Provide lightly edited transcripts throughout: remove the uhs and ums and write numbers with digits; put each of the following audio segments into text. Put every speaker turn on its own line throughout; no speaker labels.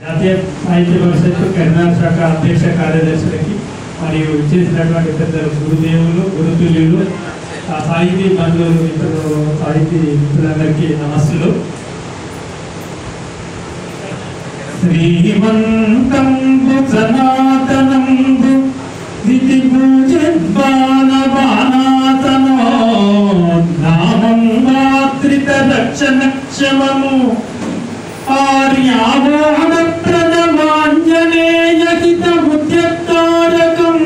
జాతీయ సాహిత్య పరిషత్ కర్ణాటక శాఖ అధ్యక్ష కార్యదర్శులకి మరియు చేసినటువంటి పెద్దలు గురుదేవులు గురుతుల్యులు సాహితీ బంధువులు మిత్రులు సాహితీ మిత్రులందరికీ నమస్సులు. శ్రీమంతం సనాతనం దితి పూజద్వానబానాతనో నామం మాత్రిత రక్షణక్షమము ఆర్యామోహన ప్రణమాంజనేయ హిత ఉద్యక్తారకం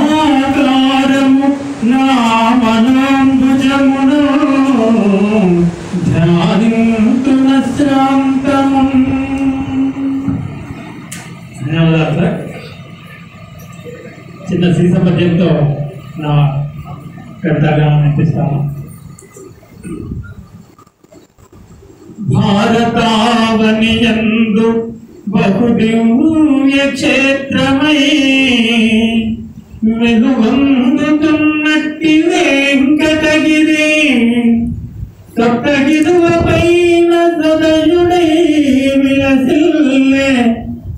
భద్రాకారము నామనాంబుజమును ధ్యానింతున శ్రాంతము. ధన్యవాదాలు సార్. చిన్న సీస పద్యంతో నా కర్తవ్యం అనిపిస్తాను. భారతావనియందు బహుదివ్య క్షేత్రమై వెలుగొందుతున్నట్టి వెంకటగిరి సప్తగిరువ పైన సదయుడై విలసిల్లే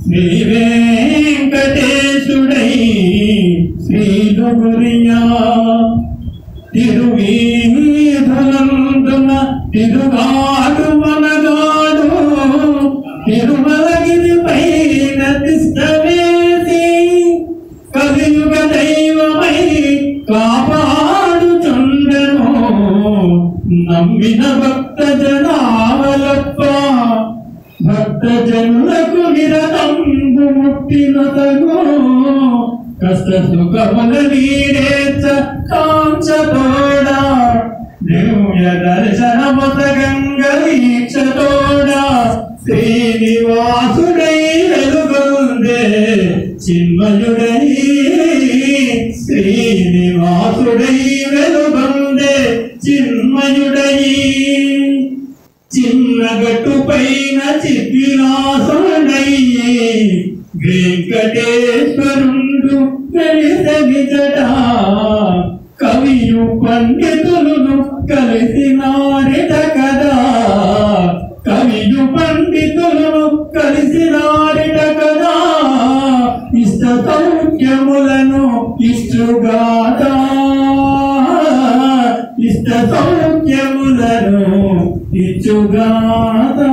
శ్రీ వెంకటేశుడై శ్రీలుగురియా తిరువీధులందున తిరుగాడు మనగాడు తిరుమలగిరి పైన తిష్టవేసి కలియుగ దైవమై కాపాడుచుండెను నమ్మిన భక్త జనావలప్ప భక్త జనులకు నిరతంబు ముక్తినతగు కష్ట సుఖముల నీరేచ కాంచతోడా దివ్య దర్శన గంగీక్షతోడా శ్రీనివాసుడై వెలుగొందే చిన్మయుడై శ్రీనివాసుడై వెలుగొందే చిన్మయుడై చిన్నగట్టు పైన చిద్విలాసుడై వెంకటేశ్వరుడు కలిసగిచట కవియు పండితులను కలిసినారిట కదా కవియు పండితులను కలిసినారిట కదా ఇష్ట సౌఖ్యములను ఇష్టుగాదా ఇష్ట సౌఖ్యములను ఇచ్చుగాదా.